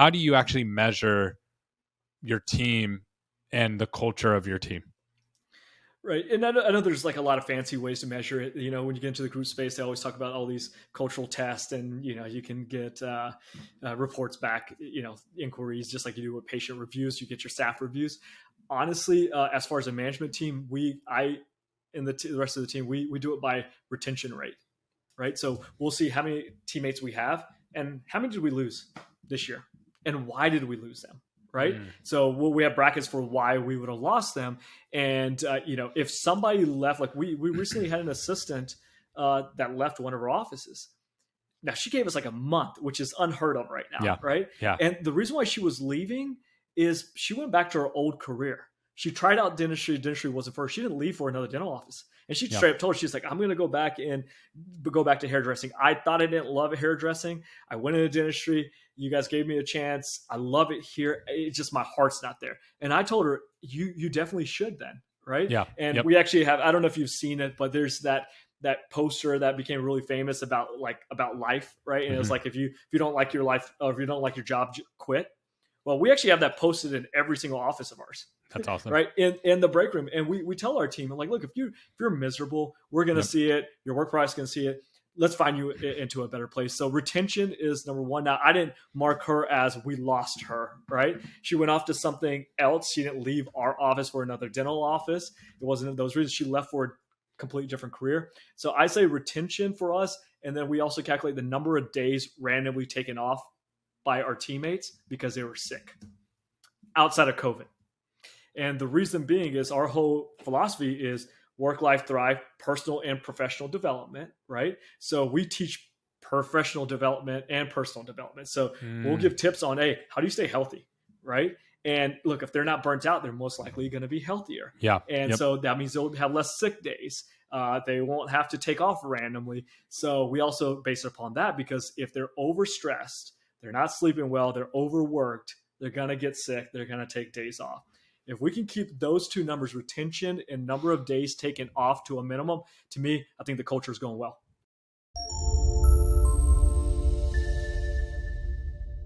how do you actually measure your team and the culture of your team? Right. And I know there's like a lot of fancy ways to measure it. You know, when you get into the group space, they always talk about all these cultural tests, and, you know, you can get reports back, you know, inquiries, just like you do with patient reviews. You get your staff reviews. Honestly, as far as a management team, the rest of the team, we do it by retention rate, right? So we'll see how many teammates we have and how many did we lose this year and why did we lose them, right? So we have brackets for why we would have lost them. And, you know, if somebody left, like we recently had an assistant that left one of our offices. Now, she gave us like a month, which is unheard of right now, Yeah. right? Yeah. And the reason why she was leaving is she went back to her old career. She tried out dentistry. Dentistry wasn't for her. She didn't leave for another dental office. And she straight up told her, she's like, I'm going to go back to hairdressing. I thought I didn't love hairdressing. I went into dentistry. You guys gave me a chance. I love it here. It's just my heart's not there. And I told her, you definitely should then, right? Yeah. And we actually have, I don't know if you've seen it, but there's that poster that became really famous about life, right? And it's like, if you don't like your life, or if you don't like your job, quit. Well, we actually have that posted in every single office of ours. That's awesome. Right. In the break room. And we tell our team, I'm like, look, if you're miserable, we're going to see it. Your work product is going to see it. Let's find you into a better place. So retention is number one. Now, I didn't mark her as we lost her, right? She went off to something else. She didn't leave our office for another dental office. It wasn't those reasons. She left for a completely different career. So I say retention for us. And then we also calculate the number of days randomly taken off by our teammates because they were sick outside of COVID. And the reason being is our whole philosophy is work, life, thrive, personal and professional development, right? So we teach professional development and personal development. So we'll give tips on, hey, how do you stay healthy, right? And look, if they're not burnt out, they're most likely going to be healthier. Yeah. And so that means they'll have less sick days. They won't have to take off randomly. So we also base it upon that, because if they're overstressed, they're not sleeping well, they're overworked, they're going to get sick, they're going to take days off. If we can keep those two numbers, retention and number of days taken off, to a minimum, to me, I think the culture is going well.